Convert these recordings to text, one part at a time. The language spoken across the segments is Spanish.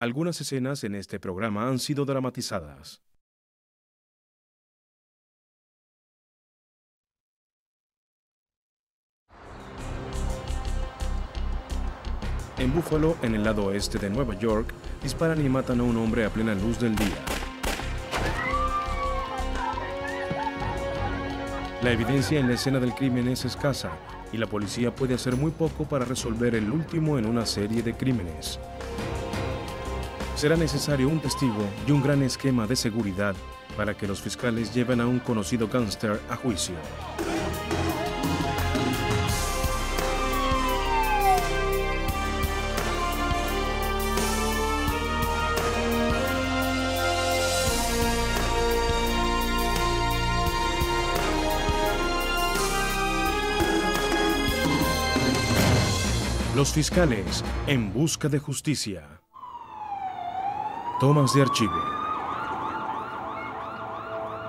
Algunas escenas en este programa han sido dramatizadas. En Buffalo, en el lado oeste de Nueva York, disparan y matan a un hombre a plena luz del día. La evidencia en la escena del crimen es escasa y la policía puede hacer muy poco para resolver el último en una serie de crímenes. Será necesario un testigo y un gran esquema de seguridad para que los fiscales lleven a un conocido gángster a juicio. Los fiscales en busca de justicia. Tomas de archivo.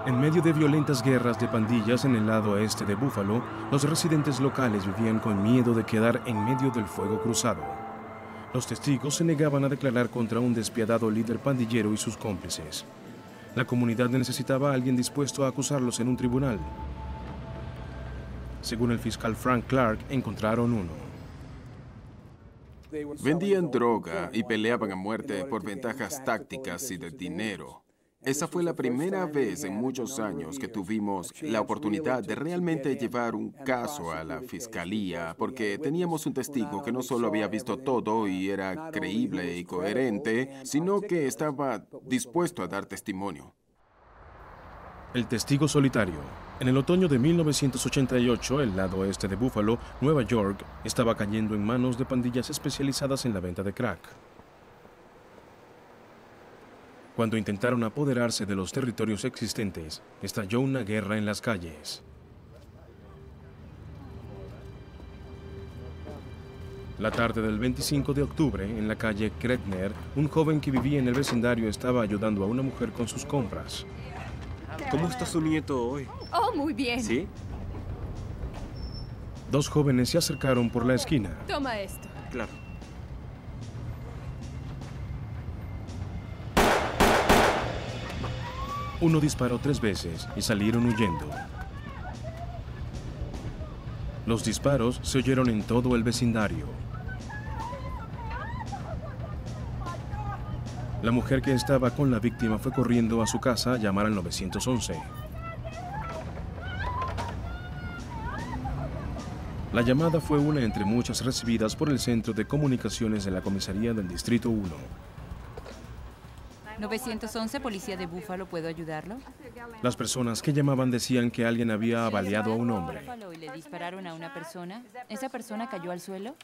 En medio de violentas guerras de pandillas en el lado oeste de Buffalo, los residentes locales vivían con miedo de quedar en medio del fuego cruzado. Los testigos se negaban a declarar contra un despiadado líder pandillero y sus cómplices. La comunidad necesitaba a alguien dispuesto a acusarlos en un tribunal. Según el fiscal Frank Clark, encontraron uno. Vendían droga y peleaban a muerte por ventajas tácticas y de dinero. Esa fue la primera vez en muchos años que tuvimos la oportunidad de realmente llevar un caso a la fiscalía, porque teníamos un testigo que no solo había visto todo y era creíble y coherente, sino que estaba dispuesto a dar testimonio. El testigo solitario. En el otoño de 1988, el lado oeste de Buffalo, Nueva York, estaba cayendo en manos de pandillas especializadas en la venta de crack. Cuando intentaron apoderarse de los territorios existentes, estalló una guerra en las calles. La tarde del 25 de octubre, en la calle Kretner, un joven que vivía en el vecindario estaba ayudando a una mujer con sus compras. ¿Cómo está su nieto hoy? Oh, muy bien. ¿Sí? Dos jóvenes se acercaron por la esquina. Toma esto. Claro. Uno disparó 3 veces y salieron huyendo. Los disparos se oyeron en todo el vecindario. La mujer que estaba con la víctima fue corriendo a su casa a llamar al 911. La llamada fue una entre muchas recibidas por el Centro de Comunicaciones de la Comisaría del Distrito 1. 911, Policía de Búfalo, ¿puedo ayudarlo? Las personas que llamaban decían que alguien había baleado a un hombre. ¿Y le dispararon a una persona? ¿Esa persona cayó al suelo?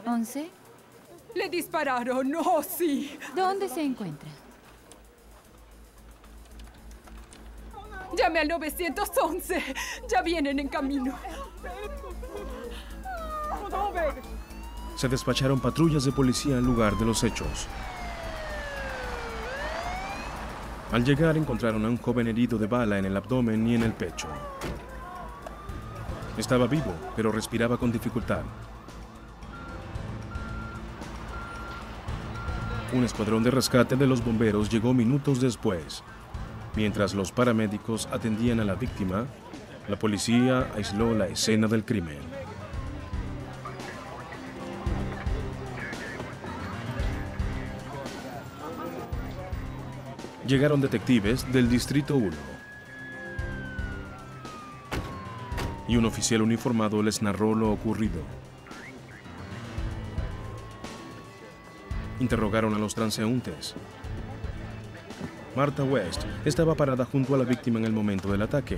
11. Le dispararon. Oh, sí. ¿Dónde se encuentra? Llame al 911. Ya vienen en camino. Se despacharon patrullas de policía al lugar de los hechos. Al llegar encontraron a un joven herido de bala en el abdomen y en el pecho. Estaba vivo, pero respiraba con dificultad. Un escuadrón de rescate de los bomberos llegó minutos después. Mientras los paramédicos atendían a la víctima, la policía aisló la escena del crimen. Llegaron detectives del Distrito 1. Y un oficial uniformado les narró lo ocurrido. Interrogaron a los transeúntes. Martha West estaba parada junto a la víctima en el momento del ataque,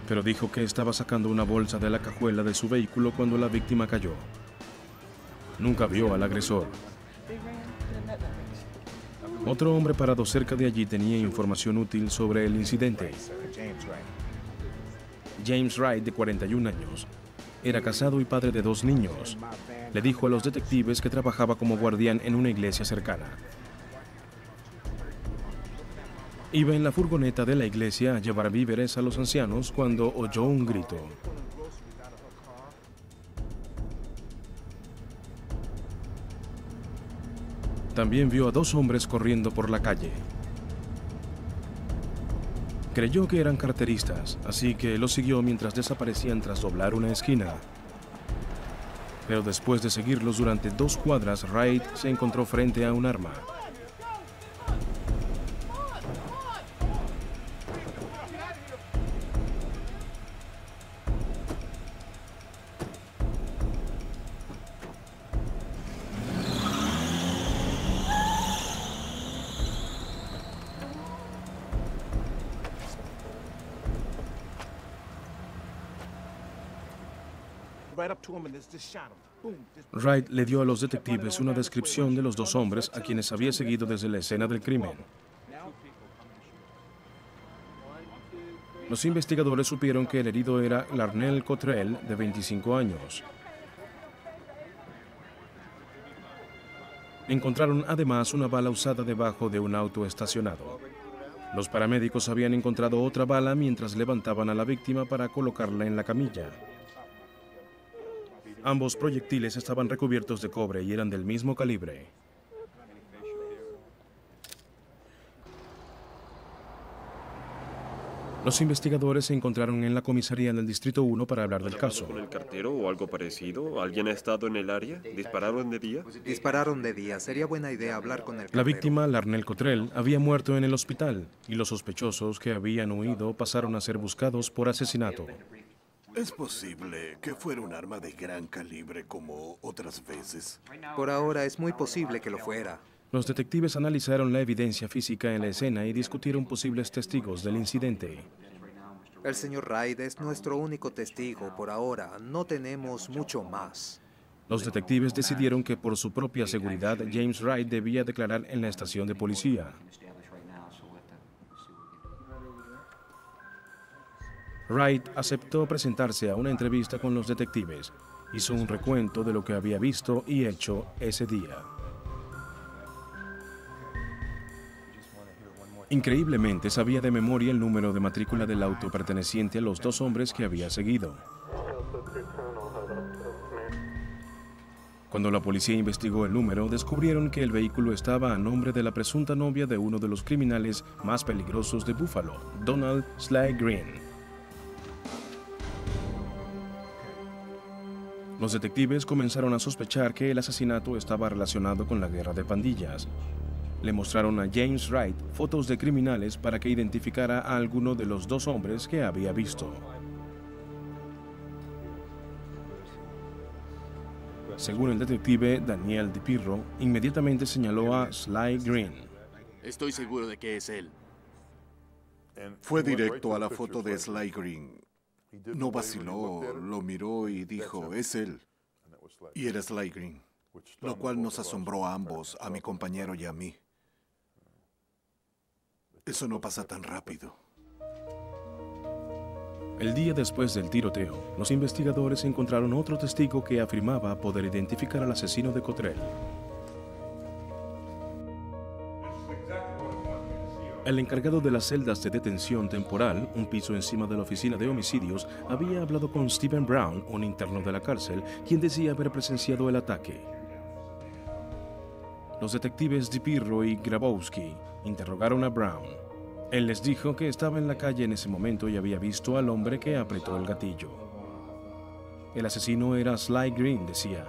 pero dijo que estaba sacando una bolsa de la cajuela de su vehículo cuando la víctima cayó. Nunca vio al agresor. Otro hombre parado cerca de allí tenía información útil sobre el incidente. James Wright, de 41 años, era casado y padre de 2 niños. Le dijo a los detectives que trabajaba como guardián en una iglesia cercana. Iba en la furgoneta de la iglesia a llevar víveres a los ancianos cuando oyó un grito. También vio a dos hombres corriendo por la calle. Creyó que eran carteristas, así que los siguió mientras desaparecían tras doblar una esquina. Pero después de seguirlos durante 2 cuadras, Wright se encontró frente a un arma. Wright le dio a los detectives una descripción de los 2 hombres a quienes había seguido desde la escena del crimen. Los investigadores supieron que el herido era Larnell Cottrell, de 25 años. Encontraron además una bala usada debajo de un auto estacionado. Los paramédicos habían encontrado otra bala mientras levantaban a la víctima para colocarla en la camilla. Ambos proyectiles estaban recubiertos de cobre y eran del mismo calibre. Los investigadores se encontraron en la comisaría del Distrito 1 para hablar del caso. ¿Con el cartero o algo parecido? ¿Alguien ha estado en el área? ¿Dispararon de día? Dispararon de día. Sería buena idea hablar con el cartero. La víctima, Larnell Cottrell, había muerto en el hospital y los sospechosos que habían huido pasaron a ser buscados por asesinato. ¿Es posible que fuera un arma de gran calibre como otras veces? Por ahora es muy posible que lo fuera. Los detectives analizaron la evidencia física en la escena y discutieron posibles testigos del incidente. El señor Wright es nuestro único testigo por ahora. No tenemos mucho más. Los detectives decidieron que por su propia seguridad, James Wright debía declarar en la estación de policía. Wright aceptó presentarse a una entrevista con los detectives. Hizo un recuento de lo que había visto y hecho ese día. Increíblemente, sabía de memoria el número de matrícula del auto perteneciente a los 2 hombres que había seguido. Cuando la policía investigó el número, descubrieron que el vehículo estaba a nombre de la presunta novia de uno de los criminales más peligrosos de Buffalo, Donald Sly Green. Los detectives comenzaron a sospechar que el asesinato estaba relacionado con la guerra de pandillas. Le mostraron a James Wright fotos de criminales para que identificara a alguno de los 2 hombres que había visto. Según el detective Daniel DiPirro, inmediatamente señaló a Sly Green. Estoy seguro de que es él. Fue directo a la foto de Sly Green. No vaciló, lo miró y dijo, es él. Y era Sly Green, lo cual nos asombró a ambos, a mi compañero y a mí. Eso no pasa tan rápido. El día después del tiroteo, los investigadores encontraron otro testigo que afirmaba poder identificar al asesino de Cottrell. El encargado de las celdas de detención temporal, un piso encima de la oficina de homicidios, había hablado con Stephen Brown, un interno de la cárcel, quien decía haber presenciado el ataque. Los detectives DiPirro y Grabowski interrogaron a Brown. Él les dijo que estaba en la calle en ese momento y había visto al hombre que apretó el gatillo. El asesino era Sly Green, decía.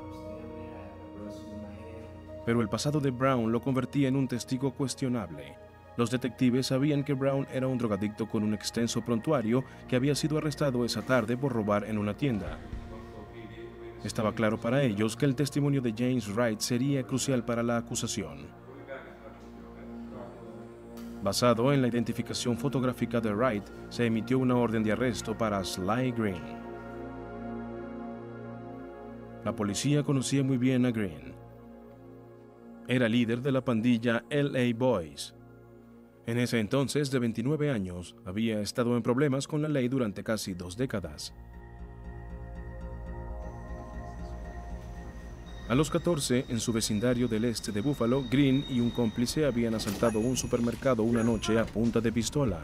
Pero el pasado de Brown lo convertía en un testigo cuestionable. Los detectives sabían que Brown era un drogadicto con un extenso prontuario que había sido arrestado esa tarde por robar en una tienda. Estaba claro para ellos que el testimonio de James Wright sería crucial para la acusación. Basado en la identificación fotográfica de Wright, se emitió una orden de arresto para Sly Green. La policía conocía muy bien a Green. Era líder de la pandilla LA Boys. En ese entonces, de 29 años, había estado en problemas con la ley durante casi 2 décadas. A los 14, en su vecindario del este de Buffalo, Green y un cómplice habían asaltado un supermercado una noche a punta de pistola.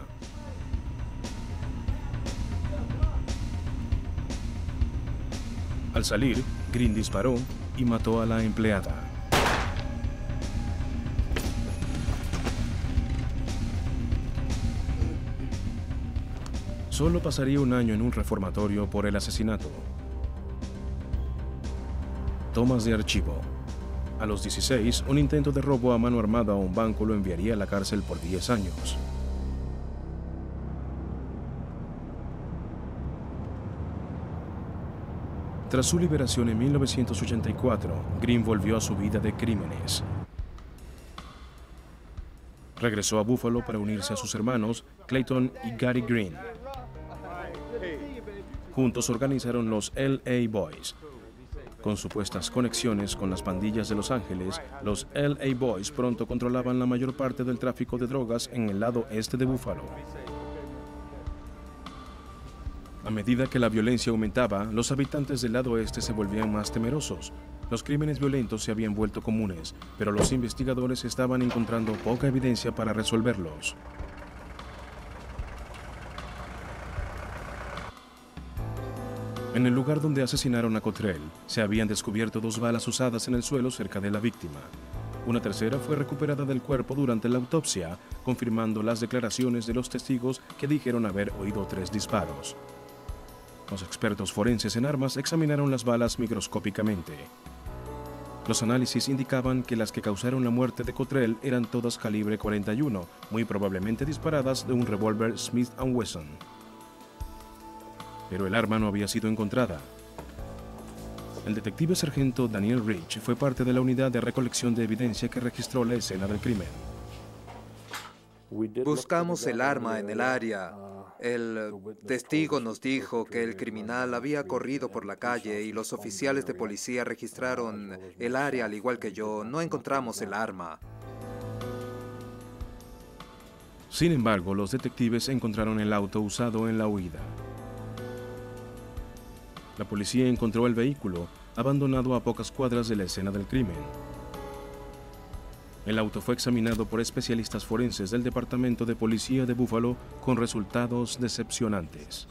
Al salir, Green disparó y mató a la empleada. Solo pasaría un año en un reformatorio por el asesinato. Tomas de archivo. A los 16, un intento de robo a mano armada a un banco lo enviaría a la cárcel por 10 años. Tras su liberación en 1984, Green volvió a su vida de crímenes. Regresó a Buffalo para unirse a sus hermanos Clayton y Gary Green. Juntos organizaron los LA Boys. Con supuestas conexiones con las pandillas de Los Ángeles, los LA Boys pronto controlaban la mayor parte del tráfico de drogas en el lado este de Buffalo. A medida que la violencia aumentaba, los habitantes del lado oeste se volvían más temerosos. Los crímenes violentos se habían vuelto comunes, pero los investigadores estaban encontrando poca evidencia para resolverlos. En el lugar donde asesinaron a Cottrell, se habían descubierto 2 balas usadas en el suelo cerca de la víctima. Una tercera fue recuperada del cuerpo durante la autopsia, confirmando las declaraciones de los testigos que dijeron haber oído 3 disparos. Los expertos forenses en armas examinaron las balas microscópicamente. Los análisis indicaban que las que causaron la muerte de Cottrell eran todas calibre 41, muy probablemente disparadas de un revólver Smith & Wesson. Pero el arma no había sido encontrada. El detective sargento Daniel Rich fue parte de la unidad de recolección de evidencia que registró la escena del crimen. Buscamos el arma en el área. El testigo nos dijo que el criminal había corrido por la calle y los oficiales de policía registraron el área al igual que yo. No encontramos el arma. Sin embargo, los detectives encontraron el auto usado en la huida. La policía encontró el vehículo abandonado a pocas cuadras de la escena del crimen. El auto fue examinado por especialistas forenses del Departamento de Policía de Buffalo con resultados decepcionantes.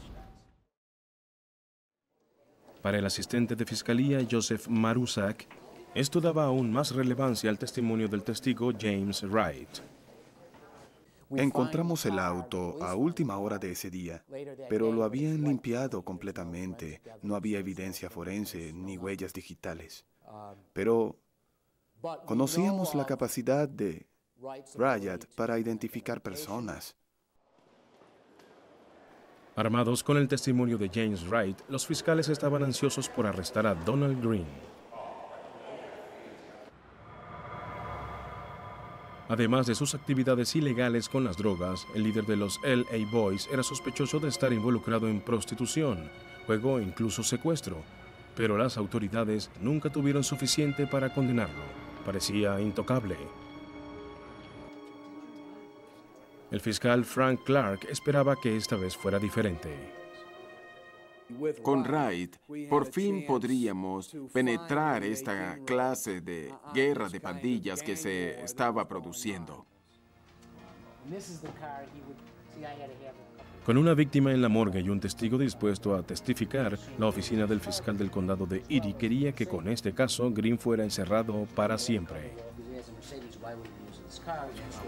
Para el asistente de fiscalía Joseph Marusak, esto daba aún más relevancia al testimonio del testigo James Wright. Encontramos el auto a última hora de ese día, pero lo habían limpiado completamente. No había evidencia forense ni huellas digitales. Pero conocíamos la capacidad de Wright para identificar personas. Armados con el testimonio de James Wright, los fiscales estaban ansiosos por arrestar a Donald Green. Además de sus actividades ilegales con las drogas, el líder de los LA Boys era sospechoso de estar involucrado en prostitución, juego e incluso secuestro, pero las autoridades nunca tuvieron suficiente para condenarlo. Parecía intocable. El fiscal Frank Clark esperaba que esta vez fuera diferente. Con Wright, por fin podríamos penetrar esta clase de guerra de pandillas que se estaba produciendo. Con una víctima en la morgue y un testigo dispuesto a testificar, la oficina del fiscal del condado de Erie quería que con este caso Green fuera encerrado para siempre.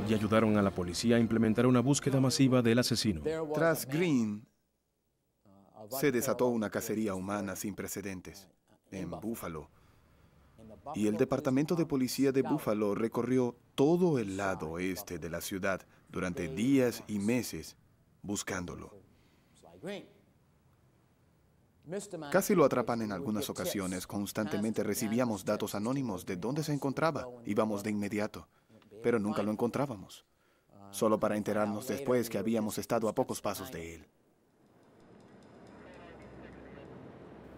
Y ayudaron a la policía a implementar una búsqueda masiva del asesino. Tras Green, se desató una cacería humana sin precedentes en Buffalo. Y el Departamento de Policía de Buffalo recorrió todo el lado oeste de la ciudad durante días y meses buscándolo. Casi lo atrapan en algunas ocasiones. Constantemente recibíamos datos anónimos de dónde se encontraba. Íbamos de inmediato, pero nunca lo encontrábamos. Solo para enterarnos después que habíamos estado a pocos pasos de él.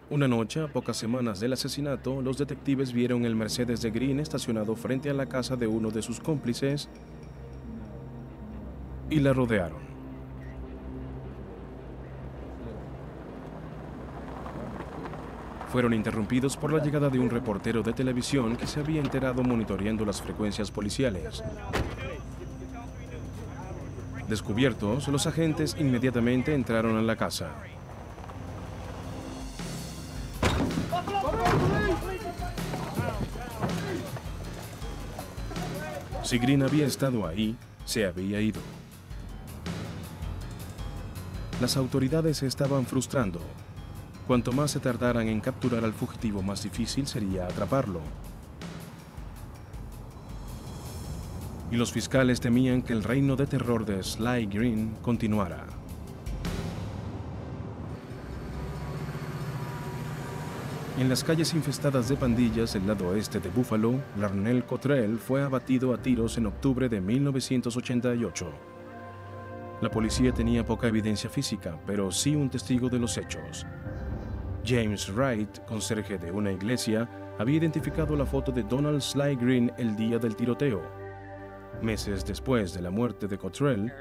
Una noche, a pocas semanas del asesinato, los detectives vieron el Mercedes de Green estacionado frente a la casa de uno de sus cómplices y la rodearon. Fueron interrumpidos por la llegada de un reportero de televisión que se había enterado monitoreando las frecuencias policiales. Descubiertos, los agentes inmediatamente entraron a la casa. Si Green había estado ahí, se había ido. Las autoridades se estaban frustrando. Cuanto más se tardaran en capturar al fugitivo, más difícil sería atraparlo. Y los fiscales temían que el reino de terror de Sly Green continuara. En las calles infestadas de pandillas del lado oeste de Buffalo, Larnell Cottrell fue abatido a tiros en octubre de 1988. La policía tenía poca evidencia física, pero sí un testigo de los hechos. James Wright, conserje de una iglesia, había identificado la foto de Donald Sly Green el día del tiroteo. Meses después de la muerte de Cottrell,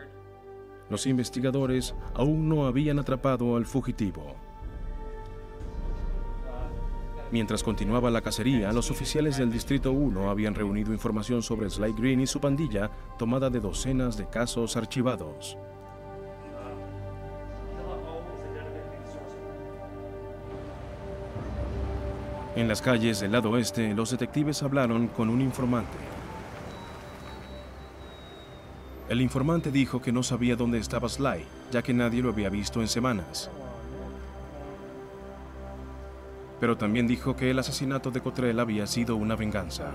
los investigadores aún no habían atrapado al fugitivo. Mientras continuaba la cacería, los oficiales del Distrito 1 habían reunido información sobre Sly Green y su pandilla, tomada de docenas de casos archivados. En las calles del lado oeste, los detectives hablaron con un informante. El informante dijo que no sabía dónde estaba Sly, ya que nadie lo había visto en semanas. Pero también dijo que el asesinato de Cottrell había sido una venganza.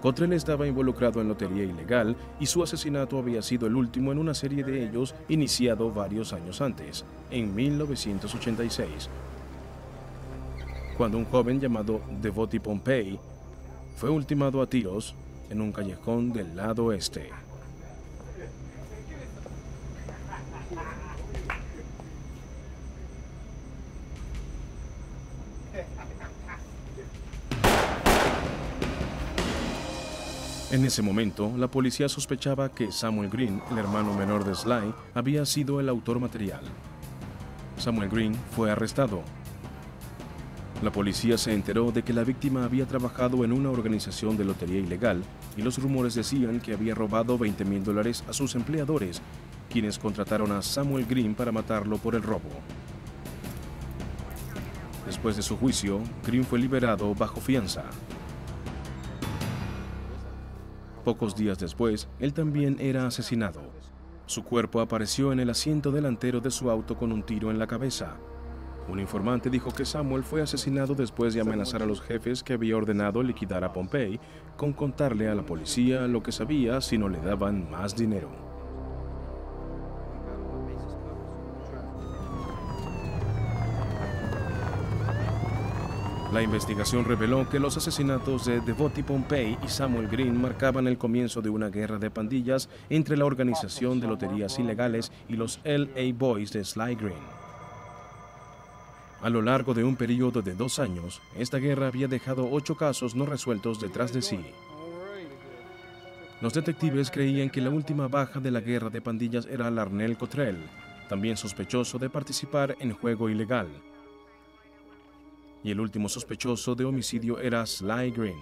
Cottrell estaba involucrado en lotería ilegal y su asesinato había sido el último en una serie de ellos iniciado varios años antes, en 1986, cuando un joven llamado Devotee Pompey fue ultimado a tiros en un callejón del lado este. En ese momento, la policía sospechaba que Samuel Green, el hermano menor de Sly, había sido el autor material. Samuel Green fue arrestado. La policía se enteró de que la víctima había trabajado en una organización de lotería ilegal y los rumores decían que había robado $20,000 a sus empleadores, quienes contrataron a Samuel Green para matarlo por el robo. Después de su juicio, Green fue liberado bajo fianza. Pocos días después, él también era asesinado. Su cuerpo apareció en el asiento delantero de su auto con un tiro en la cabeza. Un informante dijo que Samuel fue asesinado después de amenazar a los jefes que había ordenado liquidar a Pompey con contarle a la policía lo que sabía si no le daban más dinero. La investigación reveló que los asesinatos de Devotee Pompey y Samuel Green marcaban el comienzo de una guerra de pandillas entre la organización de loterías ilegales y los LA Boys de Sly Green. A lo largo de un periodo de 2 años, esta guerra había dejado 8 casos no resueltos detrás de sí. Los detectives creían que la última baja de la guerra de pandillas era Larnell Cottrell, también sospechoso de participar en juego ilegal. Y el último sospechoso de homicidio era Sly Green.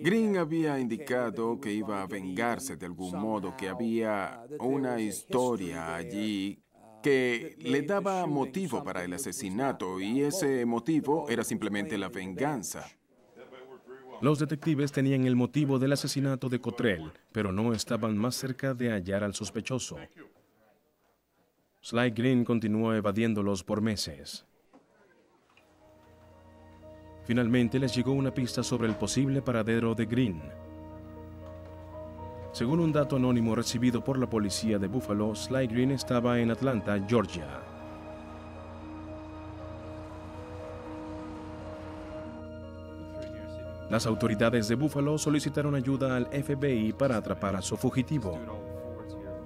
Green había indicado que iba a vengarse de algún modo, que había una historia allí que le daba motivo para el asesinato, y ese motivo era simplemente la venganza. Los detectives tenían el motivo del asesinato de Cottrell, pero no estaban más cerca de hallar al sospechoso. Sly Green continuó evadiéndolos por meses. Finalmente les llegó una pista sobre el posible paradero de Green. Según un dato anónimo recibido por la policía de Buffalo, Sly Green estaba en Atlanta, Georgia. Las autoridades de Buffalo solicitaron ayuda al FBI para atrapar a su fugitivo.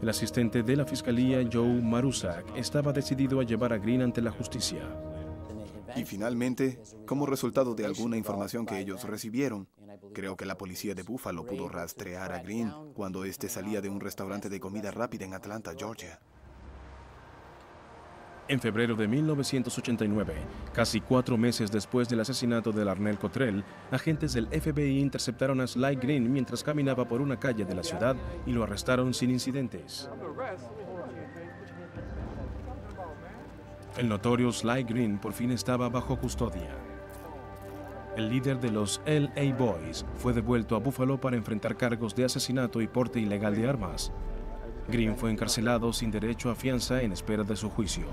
El asistente de la fiscalía, Joe Marusak, estaba decidido a llevar a Green ante la justicia. Y finalmente, como resultado de alguna información que ellos recibieron, creo que la policía de Buffalo pudo rastrear a Green cuando éste salía de un restaurante de comida rápida en Atlanta, Georgia. En febrero de 1989, casi 4 meses después del asesinato de Larnell Cottrell, agentes del FBI interceptaron a Sly Green mientras caminaba por una calle de la ciudad y lo arrestaron sin incidentes. El notorio Sly Green por fin estaba bajo custodia. El líder de los LA Boys fue devuelto a Buffalo para enfrentar cargos de asesinato y porte ilegal de armas. Green fue encarcelado sin derecho a fianza en espera de su juicio.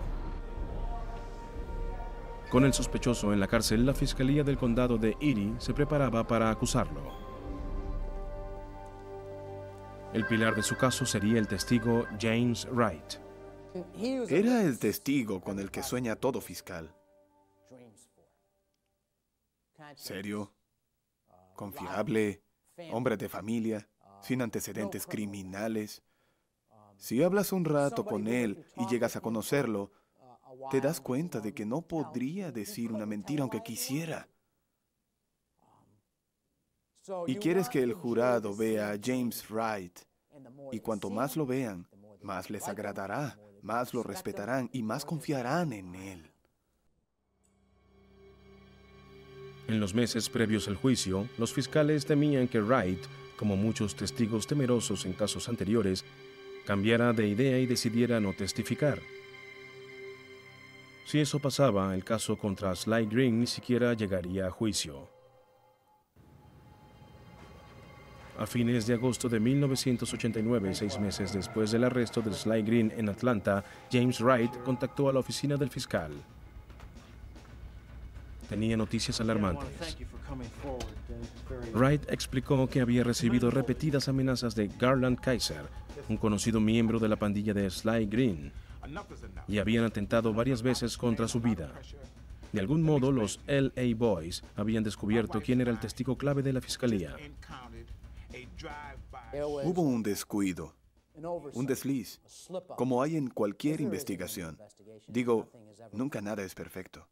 Con el sospechoso en la cárcel, la Fiscalía del Condado de Erie se preparaba para acusarlo. El pilar de su caso sería el testigo James Wright. Era el testigo con el que sueña todo fiscal. Serio, confiable, hombre de familia, sin antecedentes criminales. Si hablas un rato con él y llegas a conocerlo, te das cuenta de que no podría decir una mentira aunque quisiera. Y quieres que el jurado vea a James Wright, y cuanto más lo vean, más les agradará, más lo respetarán y más confiarán en él. En los meses previos al juicio, los fiscales temían que Wright, como muchos testigos temerosos en casos anteriores, cambiara de idea y decidiera no testificar. Si eso pasaba, el caso contra Sly Green ni siquiera llegaría a juicio. A fines de agosto de 1989, 6 meses después del arresto de Sly Green en Atlanta, James Wright contactó a la oficina del fiscal. Tenía noticias alarmantes. Wright explicó que había recibido repetidas amenazas de Garland Kaiser, un conocido miembro de la pandilla de Sly Green, y habían atentado varias veces contra su vida. De algún modo, los LA Boys habían descubierto quién era el testigo clave de la fiscalía. Hubo un descuido, un desliz, como hay en cualquier investigación. Digo, nunca nada es perfecto.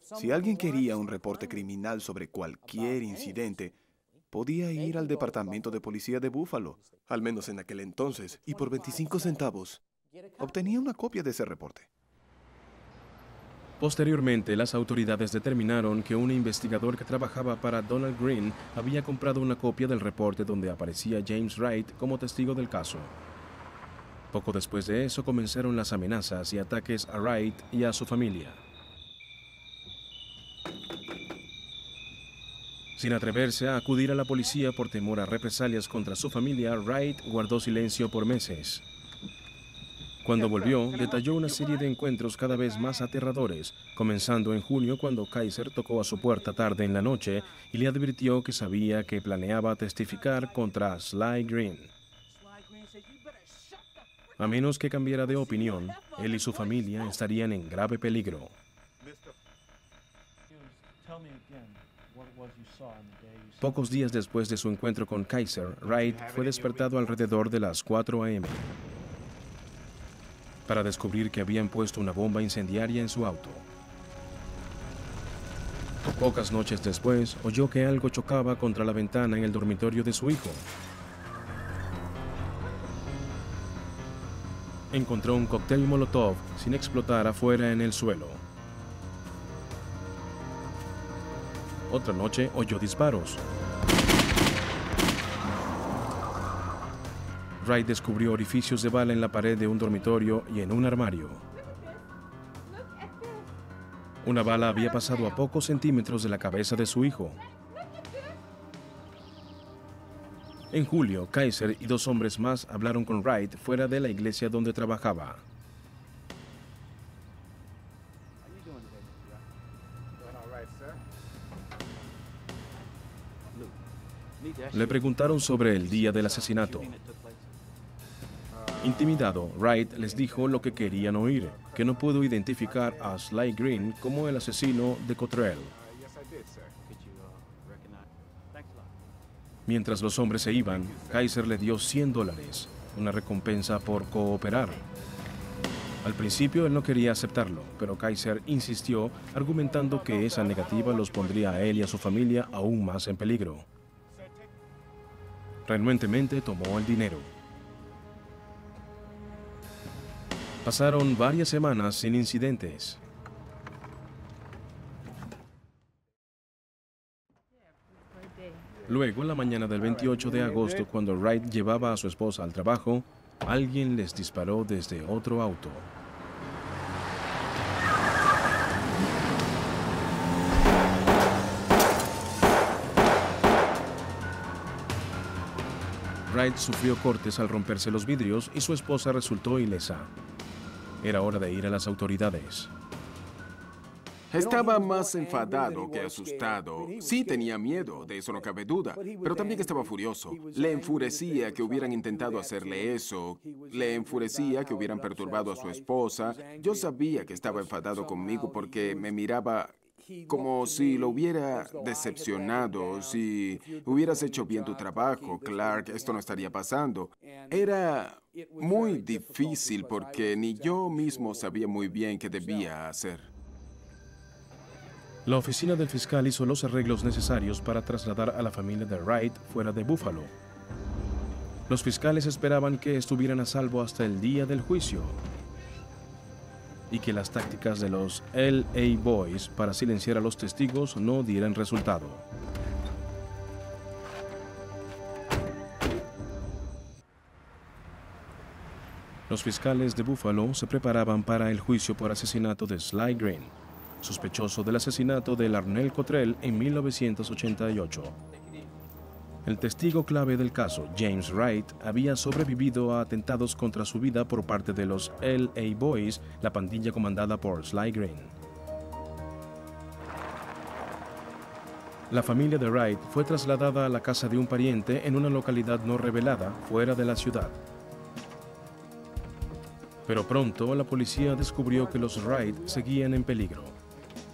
Si alguien quería un reporte criminal sobre cualquier incidente, podía ir al Departamento de Policía de Buffalo, al menos en aquel entonces, y por 25 centavos obtenía una copia de ese reporte. Posteriormente, las autoridades determinaron que un investigador que trabajaba para Donald Green había comprado una copia del reporte donde aparecía James Wright como testigo del caso. Poco después de eso comenzaron las amenazas y ataques a Wright y a su familia. Sin atreverse a acudir a la policía por temor a represalias contra su familia, Wright guardó silencio por meses. Cuando volvió, detalló una serie de encuentros cada vez más aterradores, comenzando en junio cuando Kaiser tocó a su puerta tarde en la noche y le advirtió que sabía que planeaba testificar contra Sly Green. A menos que cambiara de opinión, él y su familia estarían en grave peligro. Pocos días después de su encuentro con Kaiser, Wright fue despertado alrededor de las 4 a.m. para descubrir que habían puesto una bomba incendiaria en su auto. Pocas noches después, oyó que algo chocaba contra la ventana en el dormitorio de su hijo. Encontró un cóctel Molotov sin explotar afuera en el suelo. Otra noche oyó disparos. Wright descubrió orificios de bala en la pared de un dormitorio y en un armario. Una bala había pasado a pocos centímetros de la cabeza de su hijo. En julio, Kaiser y 2 hombres más hablaron con Wright fuera de la iglesia donde trabajaba. Le preguntaron sobre el día del asesinato. Intimidado, Wright les dijo lo que querían oír, que no pudo identificar a Sly Green como el asesino de Cottrell. Mientras los hombres se iban, Kaiser le dio $100, una recompensa por cooperar. Al principio él no quería aceptarlo, pero Kaiser insistió, argumentando que esa negativa los pondría a él y a su familia aún más en peligro. Renuentemente tomó el dinero. Pasaron varias semanas sin incidentes. Luego, la mañana del 28 de agosto, cuando Wright llevaba a su esposa al trabajo, alguien les disparó desde otro auto. Wright sufrió cortes al romperse los vidrios y su esposa resultó ilesa. Era hora de ir a las autoridades. Estaba más enfadado que asustado. Sí tenía miedo, de eso no cabe duda, pero también estaba furioso. Le enfurecía que hubieran intentado hacerle eso. Le enfurecía que hubieran perturbado a su esposa. Yo sabía que estaba enfadado conmigo porque me miraba como si lo hubiera decepcionado, si hubieras hecho bien tu trabajo, Clark, esto no estaría pasando. Era muy difícil porque ni yo mismo sabía muy bien qué debía hacer. La oficina del fiscal hizo los arreglos necesarios para trasladar a la familia de Wright fuera de Buffalo. Los fiscales esperaban que estuvieran a salvo hasta el día del juicio y que las tácticas de los LA Boys para silenciar a los testigos no dieran resultado. Los fiscales de Buffalo se preparaban para el juicio por asesinato de Sly Green, sospechoso del asesinato de Larnell Cottrell en 1988. El testigo clave del caso, James Wright, había sobrevivido a atentados contra su vida por parte de los LA Boys, la pandilla comandada por Sly Green. La familia de Wright fue trasladada a la casa de un pariente en una localidad no revelada, fuera de la ciudad. Pero pronto la policía descubrió que los Wright seguían en peligro.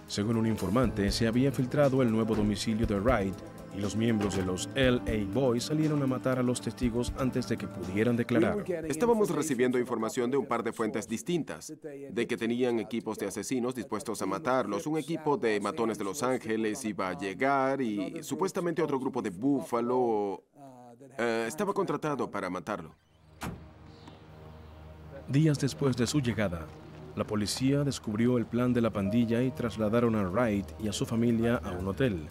Según un informante, se había filtrado el nuevo domicilio de Wright y los miembros de los LA Boys salieron a matar a los testigos antes de que pudieran declarar. Estábamos recibiendo información de un par de fuentes distintas, de que tenían equipos de asesinos dispuestos a matarlos. Un equipo de matones de Los Ángeles iba a llegar y supuestamente otro grupo de Buffalo estaba contratado para matarlo. Días después de su llegada, la policía descubrió el plan de la pandilla y trasladaron a Wright y a su familia a un hotel.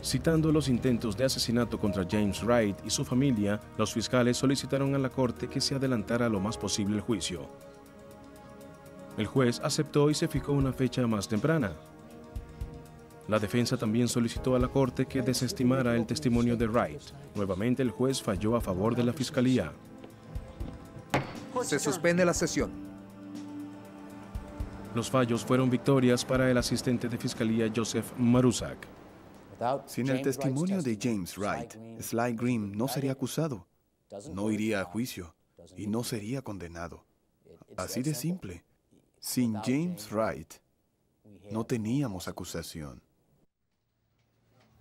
Citando los intentos de asesinato contra James Wright y su familia, los fiscales solicitaron a la corte que se adelantara lo más posible el juicio. El juez aceptó y se fijó una fecha más temprana. La defensa también solicitó a la corte que desestimara el testimonio de Wright. Nuevamente el juez falló a favor de la fiscalía. Se suspende la sesión. Los fallos fueron victorias para el asistente de fiscalía Joseph Marusak. Sin el testimonio de James Wright, Sly Green no sería acusado, no iría a juicio y no sería condenado. Así de simple. Sin James Wright, no teníamos acusación.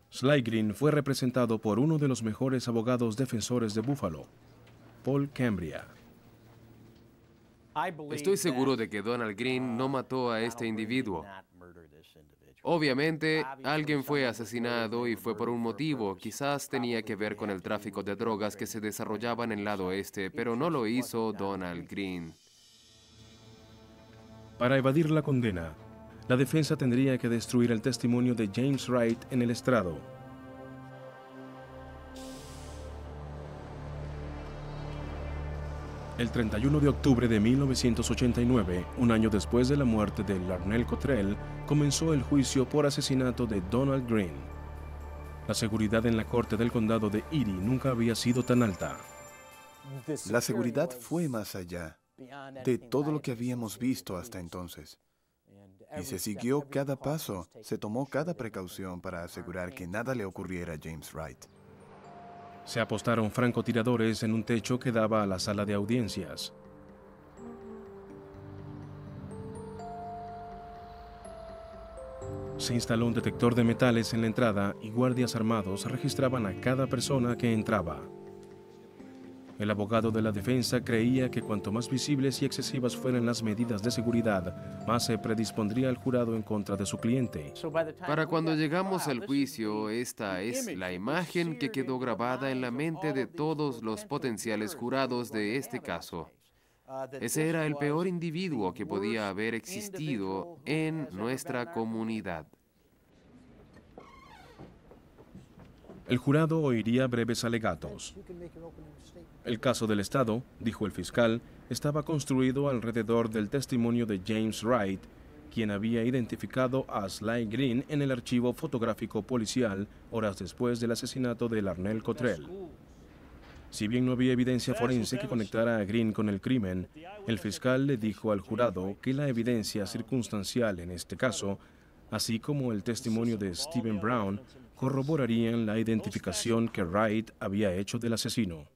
Sly Green fue representado por uno de los mejores abogados defensores de Buffalo, Paul Cambria. Estoy seguro de que Donald Green no mató a este individuo. Obviamente, alguien fue asesinado y fue por un motivo. Quizás tenía que ver con el tráfico de drogas que se desarrollaba en el lado oeste, pero no lo hizo Donald Green. Para evadir la condena, la defensa tendría que destruir el testimonio de James Wright en el estrado. El 31 de octubre de 1989, un año después de la muerte de Larnell Cottrell, comenzó el juicio por asesinato de Donald Green. La seguridad en la corte del condado de Erie nunca había sido tan alta. La seguridad fue más allá de todo lo que habíamos visto hasta entonces. Y se siguió cada paso, se tomó cada precaución para asegurar que nada le ocurriera a James Wright. Se apostaron francotiradores en un techo que daba a la sala de audiencias. Se instaló un detector de metales en la entrada y guardias armados registraban a cada persona que entraba. El abogado de la defensa creía que cuanto más visibles y excesivas fueran las medidas de seguridad, más se predispondría el jurado en contra de su cliente. Para cuando llegamos al juicio, esta es la imagen que quedó grabada en la mente de todos los potenciales jurados de este caso. Ese era el peor individuo que podía haber existido en nuestra comunidad. El jurado oiría breves alegatos. El caso del Estado, dijo el fiscal, estaba construido alrededor del testimonio de James Wright, quien había identificado a Sly Green en el archivo fotográfico policial horas después del asesinato de Larnell Cottrell. Si bien no había evidencia forense que conectara a Green con el crimen, el fiscal le dijo al jurado que la evidencia circunstancial en este caso, así como el testimonio de Stephen Brown, corroborarían la identificación que Wright había hecho del asesino.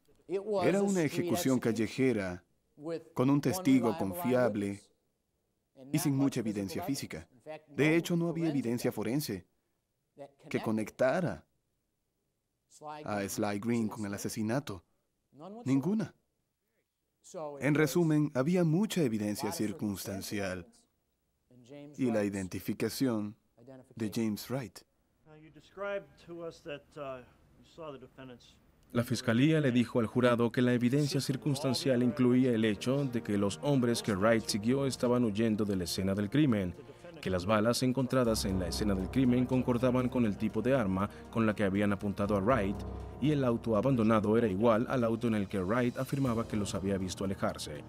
Era una ejecución callejera con un testigo confiable y sin mucha evidencia física. De hecho, no había evidencia forense que conectara a Sly Green con el asesinato. Ninguna. En resumen, había mucha evidencia circunstancial y la identificación de James Wright. La fiscalía le dijo al jurado que la evidencia circunstancial incluía el hecho de que los hombres que Wright siguió estaban huyendo de la escena del crimen, que las balas encontradas en la escena del crimen concordaban con el tipo de arma con la que habían apuntado a Wright, y el auto abandonado era igual al auto en el que Wright afirmaba que los había visto alejarse.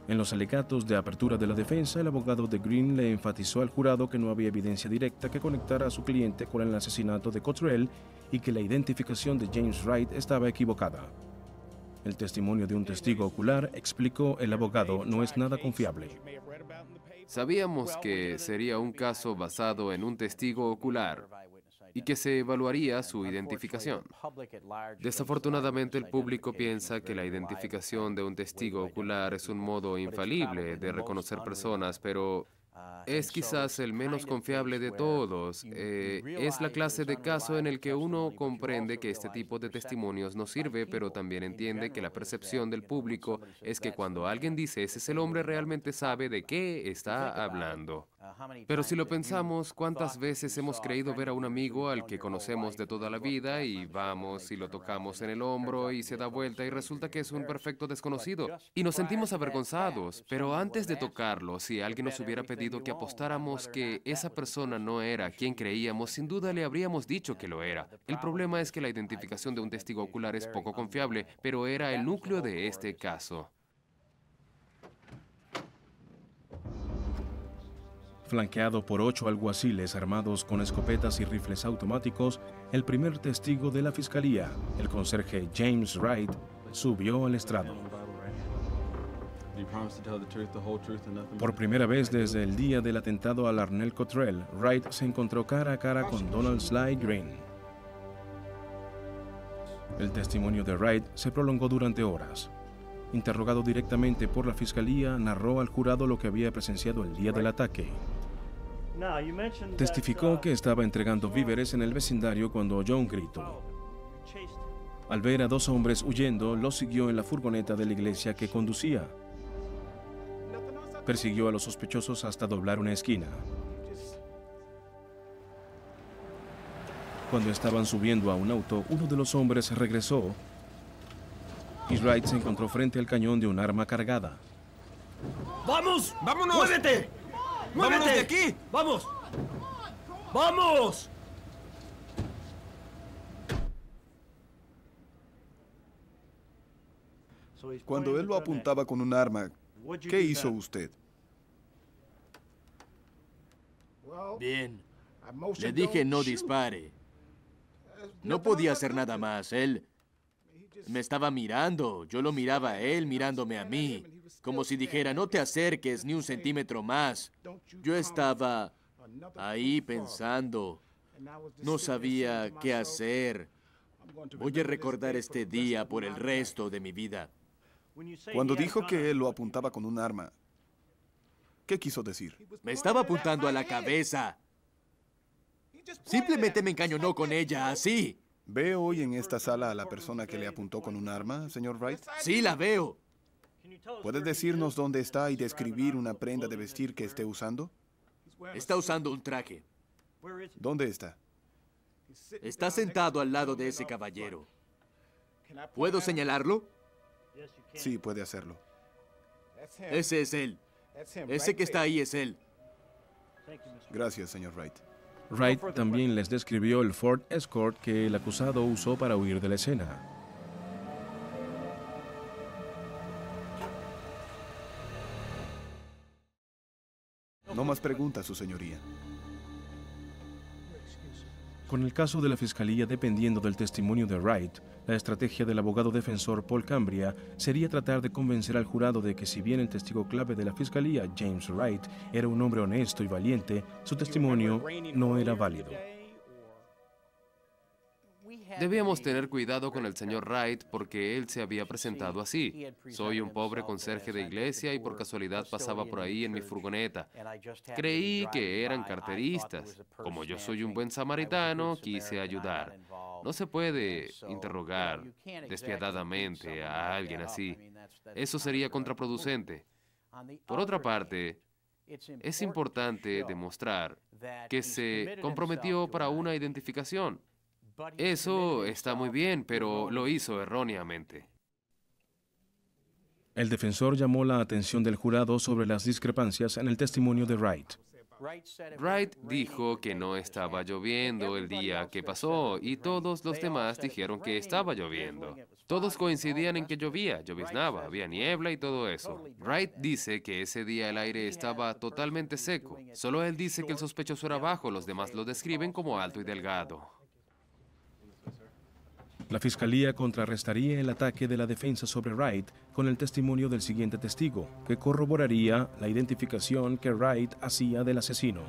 En los alegatos de apertura de la defensa, el abogado de Green le enfatizó al jurado que no había evidencia directa que conectara a su cliente con el asesinato de Cottrell y que la identificación de James Wright estaba equivocada. El testimonio de un testigo ocular, explicó el abogado, no es nada confiable. Sabíamos que sería un caso basado en un testigo ocular y que se evaluaría su identificación. Desafortunadamente, el público piensa que la identificación de un testigo ocular es un modo infalible de reconocer personas, pero es quizás el menos confiable de todos. Es la clase de caso en el que uno comprende que este tipo de testimonios no sirve, pero también entiende que la percepción del público es que cuando alguien dice ese es el hombre, realmente sabe de qué está hablando. Pero si lo pensamos, ¿cuántas veces hemos creído ver a un amigo al que conocemos de toda la vida y vamos y lo tocamos en el hombro y se da vuelta y resulta que es un perfecto desconocido? Y nos sentimos avergonzados, pero antes de tocarlo, si alguien nos hubiera pedido que apostáramos que esa persona no era quien creíamos, sin duda le habríamos dicho que lo era. El problema es que la identificación de un testigo ocular es poco confiable, pero era el núcleo de este caso. Flanqueado por 8 alguaciles armados con escopetas y rifles automáticos, el primer testigo de la fiscalía, el conserje James Wright, subió al estrado. Por primera vez desde el día del atentado a Larnell Cottrell, Wright se encontró cara a cara con Donald Sly Green. El testimonio de Wright se prolongó durante horas. Interrogado directamente por la fiscalía, narró al jurado lo que había presenciado el día del ataque. Testificó que estaba entregando víveres en el vecindario cuando oyó un grito. Al ver a 2 hombres huyendo, los siguió en la furgoneta de la iglesia que conducía. Persiguió a los sospechosos hasta doblar una esquina. Cuando estaban subiendo a un auto, uno de los hombres regresó y Wright se encontró frente al cañón de un arma cargada. ¡Vamos! ¡Vámonos! ¡Muévete! ¡Muévete! ¡Vámonos de aquí! ¡Vamos! ¡Vamos! Cuando él lo apuntaba con un arma, ¿qué hizo usted? Bien. Le dije no dispare. No podía hacer nada más. Él me estaba mirando. Yo lo miraba a él mirándome a mí. Como si dijera, no te acerques ni un centímetro más. Yo estaba ahí pensando. No sabía qué hacer. Voy a recordar este día por el resto de mi vida. Cuando dijo que él lo apuntaba con un arma, ¿qué quiso decir? Me estaba apuntando a la cabeza. Simplemente me encañonó con ella, así. ¿Ve hoy en esta sala a la persona que le apuntó con un arma, señor Wright? Sí, la veo. ¿Puede decirnos dónde está y describir una prenda de vestir que esté usando? Está usando un traje. ¿Dónde está? Está sentado al lado de ese caballero. ¿Puedo señalarlo? Sí, puede hacerlo. Ese es él. Ese que está ahí es él. Gracias, señor Wright. Wright también les describió el Ford Escort que el acusado usó para huir de la escena. No No más preguntas, su señoría. Con el caso de la Fiscalía dependiendo del testimonio de Wright, la estrategia del abogado defensor Paul Cambria sería tratar de convencer al jurado de que si bien el testigo clave de la Fiscalía, James Wright, era un hombre honesto y valiente, su testimonio no era válido. Debíamos tener cuidado con el señor Wright porque él se había presentado así. Soy un pobre conserje de iglesia y por casualidad pasaba por ahí en mi furgoneta. Creí que eran carteristas. Como yo soy un buen samaritano, quise ayudar. No se puede interrogar despiadadamente a alguien así. Eso sería contraproducente. Por otra parte, es importante demostrar que se comprometió para una identificación. Eso está muy bien, pero lo hizo erróneamente. El defensor llamó la atención del jurado sobre las discrepancias en el testimonio de Wright. Wright dijo que no estaba lloviendo el día que pasó y todos los demás dijeron que estaba lloviendo. Todos coincidían en que llovía, lloviznaba, había niebla y todo eso. Wright dice que ese día el aire estaba totalmente seco. Solo él dice que el sospechoso era bajo, los demás lo describen como alto y delgado. La Fiscalía contrarrestaría el ataque de la defensa sobre Wright con el testimonio del siguiente testigo, que corroboraría la identificación que Wright hacía del asesino.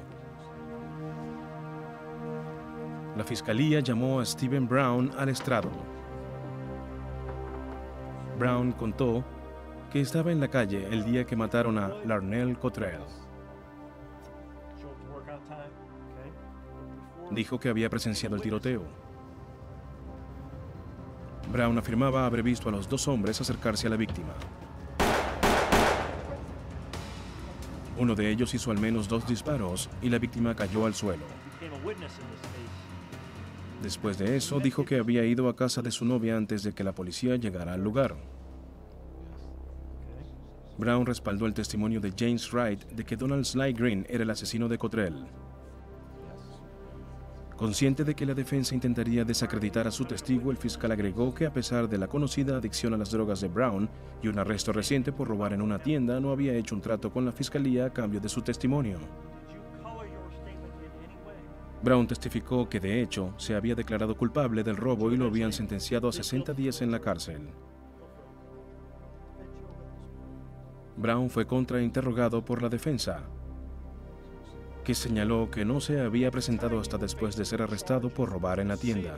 La Fiscalía llamó a Stephen Brown al estrado. Brown contó que estaba en la calle el día que mataron a Larnell Cottrell. Dijo que había presenciado el tiroteo. Brown afirmaba haber visto a los dos hombres acercarse a la víctima. Uno de ellos hizo al menos 2 disparos y la víctima cayó al suelo. Después de eso, dijo que había ido a casa de su novia antes de que la policía llegara al lugar. Brown respaldó el testimonio de James Wright de que Donald Sly Green era el asesino de Cottrell. Consciente de que la defensa intentaría desacreditar a su testigo, el fiscal agregó que a pesar de la conocida adicción a las drogas de Brown y un arresto reciente por robar en una tienda, no había hecho un trato con la fiscalía a cambio de su testimonio. Brown testificó que de hecho se había declarado culpable del robo y lo habían sentenciado a 60 días en la cárcel. Brown fue contrainterrogado por la defensa, que señaló que no se había presentado hasta después de ser arrestado por robar en la tienda.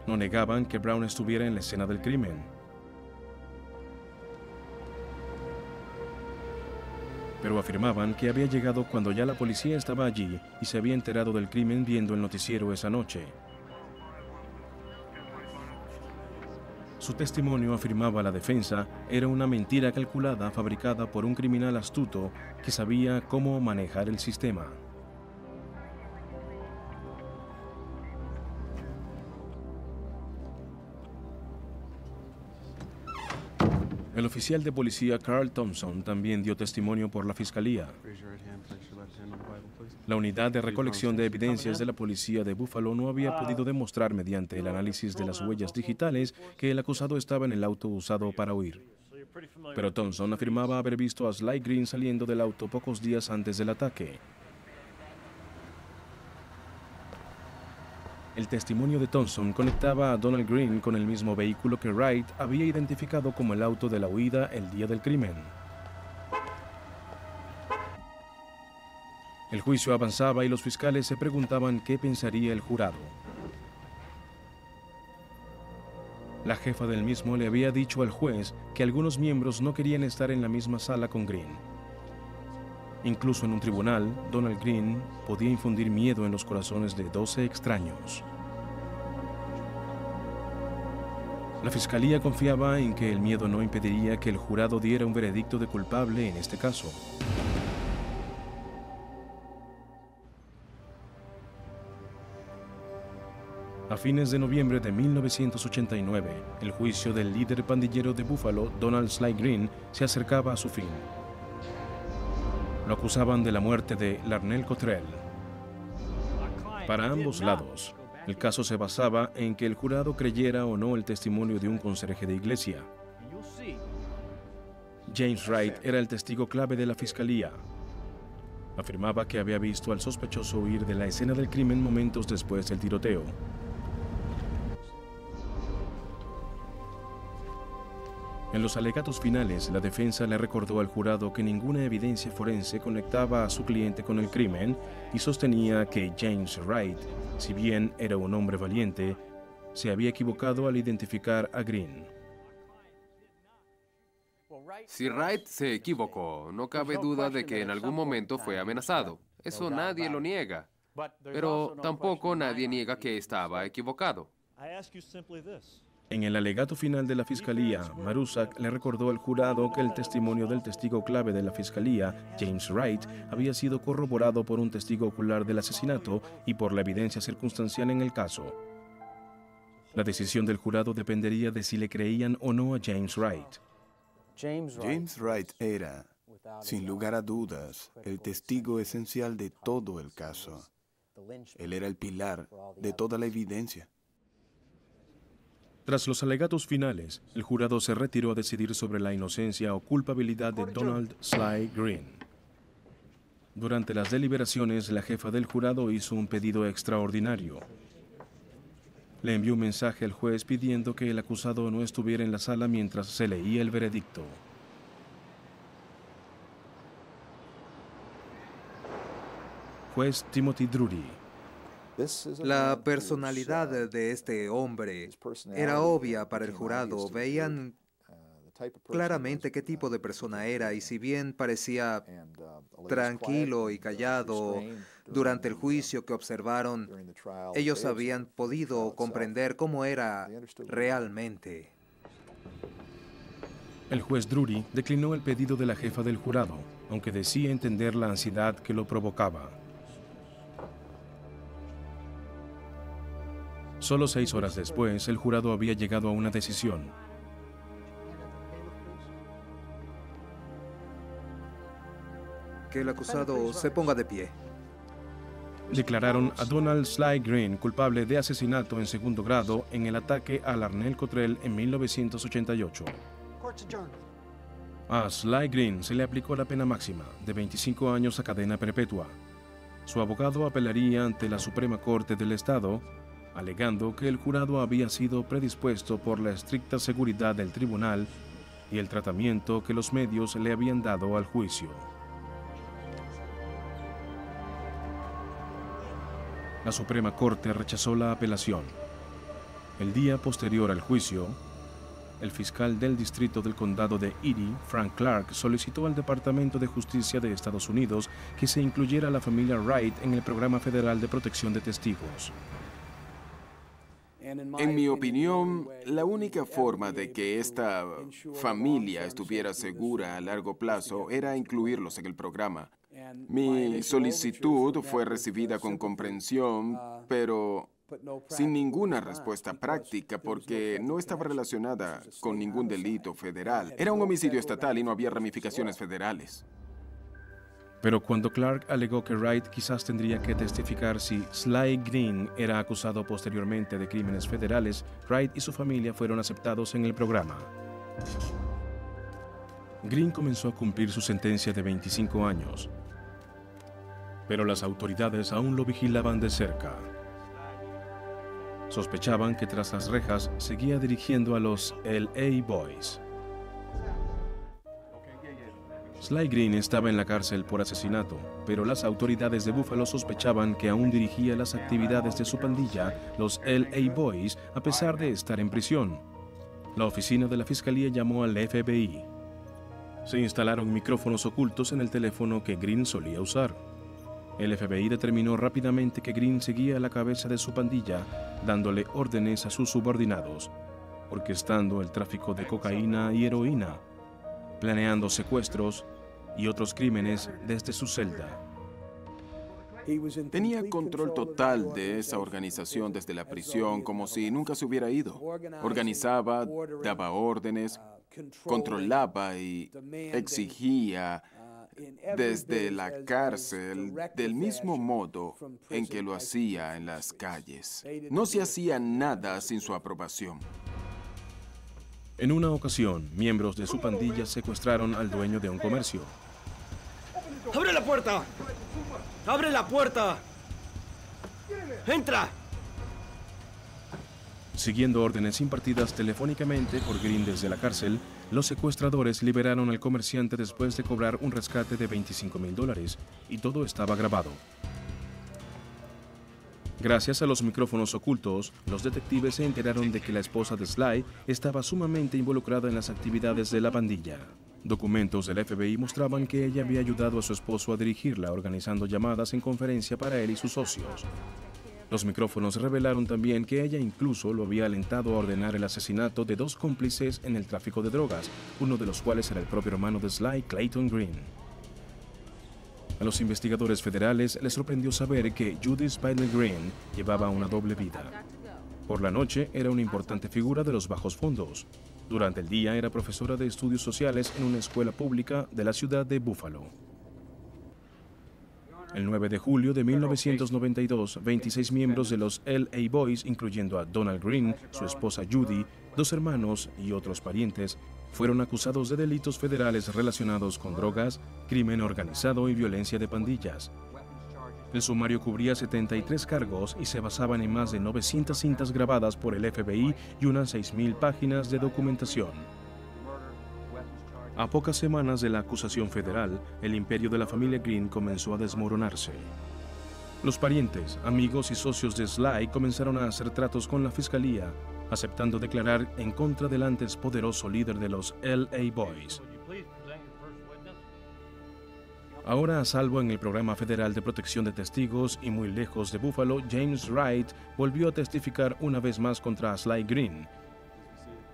No negaban que Brown estuviera en la escena del crimen. Pero afirmaban que había llegado cuando ya la policía estaba allí y se había enterado del crimen viendo el noticiero esa noche. Su testimonio, afirmaba la defensa, era una mentira calculada fabricada por un criminal astuto que sabía cómo manejar el sistema. El oficial de policía Carl Thompson también dio testimonio por la fiscalía. La unidad de recolección de evidencias de la policía de Buffalo no había podido demostrar mediante el análisis de las huellas digitales que el acusado estaba en el auto usado para huir. Pero Thompson afirmaba haber visto a Sly Green saliendo del auto pocos días antes del ataque. El testimonio de Thompson conectaba a Donald Green con el mismo vehículo que Wright había identificado como el auto de la huida el día del crimen. El juicio avanzaba y los fiscales se preguntaban qué pensaría el jurado. La jefa del mismo le había dicho al juez que algunos miembros no querían estar en la misma sala con Green. Incluso en un tribunal, Donald Green podía infundir miedo en los corazones de 12 extraños. La fiscalía confiaba en que el miedo no impediría que el jurado diera un veredicto de culpable en este caso. A fines de noviembre de 1989, el juicio del líder pandillero de Buffalo, Donald Sly Green, se acercaba a su fin. Lo acusaban de la muerte de Larnell Cottrell. Para ambos lados, el caso se basaba en que el jurado creyera o no el testimonio de un conserje de iglesia. James Wright era el testigo clave de la fiscalía. Afirmaba que había visto al sospechoso huir de la escena del crimen momentos después del tiroteo. En los alegatos finales, la defensa le recordó al jurado que ninguna evidencia forense conectaba a su cliente con el crimen y sostenía que James Wright, si bien era un hombre valiente, se había equivocado al identificar a Green. Si Wright se equivocó, no cabe duda de que en algún momento fue amenazado. Eso nadie lo niega. Pero tampoco nadie niega que estaba equivocado. En el alegato final de la fiscalía, Marusak le recordó al jurado que el testimonio del testigo clave de la fiscalía, James Wright, había sido corroborado por un testigo ocular del asesinato y por la evidencia circunstancial en el caso. La decisión del jurado dependería de si le creían o no a James Wright. James Wright era, sin lugar a dudas, el testigo esencial de todo el caso. Él era el pilar de toda la evidencia. Tras los alegatos finales, el jurado se retiró a decidir sobre la inocencia o culpabilidad de Donald Sly Green. Durante las deliberaciones, la jefa del jurado hizo un pedido extraordinario. Le envió un mensaje al juez pidiendo que el acusado no estuviera en la sala mientras se leía el veredicto. Juez Timothy Drury. La personalidad de este hombre era obvia para el jurado. Veían claramente qué tipo de persona era y si bien parecía tranquilo y callado durante el juicio que observaron, ellos habían podido comprender cómo era realmente. El juez Drury declinó el pedido de la jefa del jurado, aunque decía entender la ansiedad que lo provocaba. Solo 6 horas después, el jurado había llegado a una decisión. Que el acusado se ponga de pie. Declararon a Donald Sly Green culpable de asesinato en segundo grado en el ataque a Larnell Cottrell en 1988. A Sly Green se le aplicó la pena máxima de 25 años a cadena perpetua. Su abogado apelaría ante la Suprema Corte del Estado, alegando que el jurado había sido predispuesto por la estricta seguridad del tribunal y el tratamiento que los medios le habían dado al juicio. La Suprema Corte rechazó la apelación. El día posterior al juicio, el fiscal del distrito del condado de Erie, Frank Clark, solicitó al Departamento de Justicia de Estados Unidos que se incluyera a la familia Wright en el Programa Federal de Protección de Testigos. En mi opinión, la única forma de que esta familia estuviera segura a largo plazo era incluirlos en el programa. Mi solicitud fue recibida con comprensión, pero sin ninguna respuesta práctica porque no estaba relacionada con ningún delito federal. Era un homicidio estatal y no había ramificaciones federales. Pero cuando Clark alegó que Wright quizás tendría que testificar si Sly Green era acusado posteriormente de crímenes federales, Wright y su familia fueron aceptados en el programa. Green comenzó a cumplir su sentencia de 25 años, pero las autoridades aún lo vigilaban de cerca. Sospechaban que tras las rejas seguía dirigiendo a los LA Boys. Sly Green estaba en la cárcel por asesinato, pero las autoridades de Buffalo sospechaban que aún dirigía las actividades de su pandilla, los LA Boys, a pesar de estar en prisión. La oficina de la fiscalía llamó al FBI. Se instalaron micrófonos ocultos en el teléfono que Green solía usar. El FBI determinó rápidamente que Green seguía a la cabeza de su pandilla, dándole órdenes a sus subordinados, orquestando el tráfico de cocaína y heroína, planeando secuestros y otros crímenes desde su celda. Tenía control total de esa organización desde la prisión, como si nunca se hubiera ido. Organizaba, daba órdenes, controlaba y exigía desde la cárcel del mismo modo en que lo hacía en las calles. No se hacía nada sin su aprobación. En una ocasión, miembros de su pandilla secuestraron al dueño de un comercio. ¡Abre la puerta! ¡Abre la puerta! ¡Entra! Siguiendo órdenes impartidas telefónicamente por Green desde la cárcel, los secuestradores liberaron al comerciante después de cobrar un rescate de $25,000 y todo estaba grabado. Gracias a los micrófonos ocultos, los detectives se enteraron de que la esposa de Sly estaba sumamente involucrada en las actividades de la pandilla. Documentos del FBI mostraban que ella había ayudado a su esposo a dirigirla, organizando llamadas en conferencia para él y sus socios. Los micrófonos revelaron también que ella incluso lo había alentado a ordenar el asesinato de 2 cómplices en el tráfico de drogas, uno de los cuales era el propio hermano de Sly, Clayton Green. A los investigadores federales les sorprendió saber que Judy Spider Green llevaba una doble vida. Por la noche era una importante figura de los bajos fondos. Durante el día era profesora de estudios sociales en una escuela pública de la ciudad de Buffalo. El 9 de julio de 1992, 26 miembros de los LA Boys, incluyendo a Donald Green, su esposa Judy, 2 hermanos y otros parientes, fueron acusados de delitos federales relacionados con drogas, crimen organizado y violencia de pandillas. El sumario cubría 73 cargos y se basaban en más de 900 cintas grabadas por el FBI y unas 6,000 páginas de documentación. A pocas semanas de la acusación federal, el imperio de la familia Green comenzó a desmoronarse. Los parientes, amigos y socios de Sly comenzaron a hacer tratos con la fiscalía, aceptando declarar en contra del antes poderoso líder de los LA Boys. Ahora a salvo en el programa federal de protección de testigos y muy lejos de Buffalo, James Wright volvió a testificar una vez más contra Sly Green,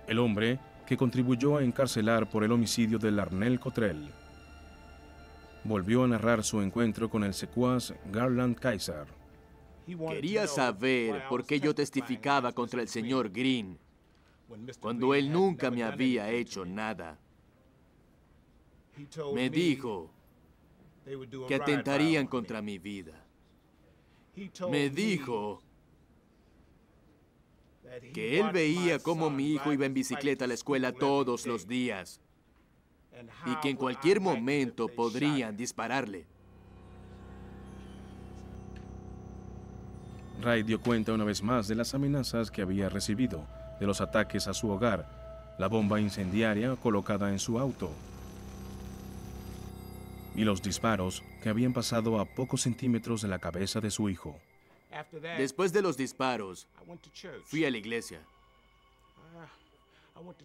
el hombre que contribuyó a encarcelar por el homicidio de Larnell Cottrell. Volvió a narrar su encuentro con el secuaz Garland Kaiser. Quería saber por qué yo testificaba contra el señor Green, cuando él nunca me había hecho nada. Me dijo que atentarían contra mi vida. Me dijo que él veía cómo mi hijo iba en bicicleta a la escuela todos los días y que en cualquier momento podrían dispararle. Wright dio cuenta una vez más de las amenazas que había recibido, de los ataques a su hogar, la bomba incendiaria colocada en su auto y los disparos que habían pasado a pocos centímetros de la cabeza de su hijo. Después de los disparos, fui a la iglesia.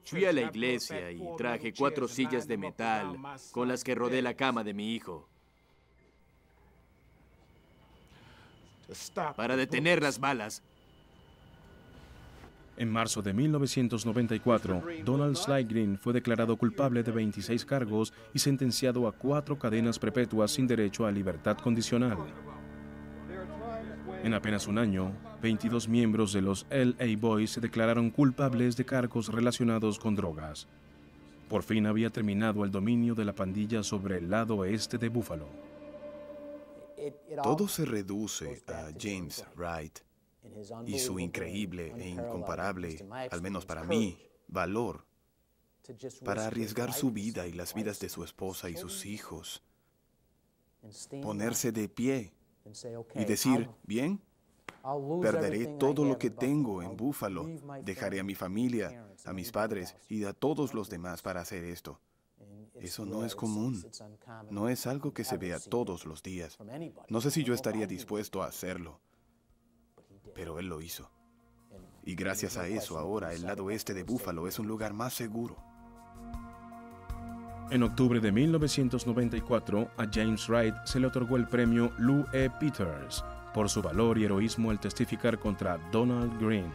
Fui a la iglesia y traje 4 sillas de metal con las que rodé la cama de mi hijo para detener las balas. En marzo de 1994, Donald Sly Green fue declarado culpable de 26 cargos y sentenciado a 4 cadenas perpetuas sin derecho a libertad condicional. En apenas un año, 22 miembros de los LA Boys se declararon culpables de cargos relacionados con drogas. Por fin había terminado el dominio de la pandilla sobre el lado oeste de Buffalo. Todo se reduce a James Wright y su increíble e incomparable, al menos para mí, valor para arriesgar su vida y las vidas de su esposa y sus hijos. Ponerse de pie y decir, bien, perderé todo lo que tengo en Buffalo, dejaré a mi familia, a mis padres y a todos los demás para hacer esto. Eso no es común, no es algo que se vea todos los días. No sé si yo estaría dispuesto a hacerlo, pero él lo hizo. Y gracias a eso ahora el lado este de Buffalo es un lugar más seguro. En octubre de 1994, a James Wright se le otorgó el premio Lou E. Peters por su valor y heroísmo al testificar contra Donald Green.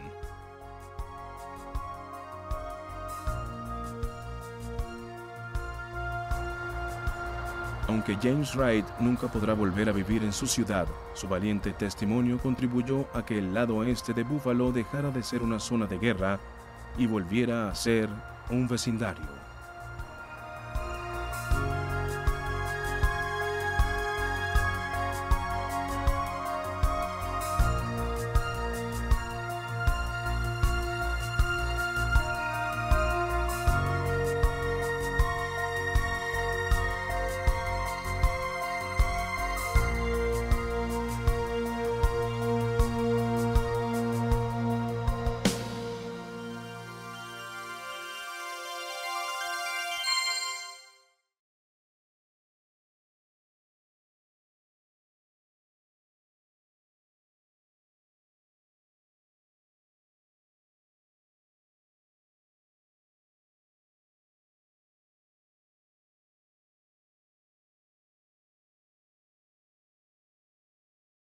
Aunque James Wright nunca podrá volver a vivir en su ciudad, su valiente testimonio contribuyó a que el lado oeste de Buffalo dejara de ser una zona de guerra y volviera a ser un vecindario.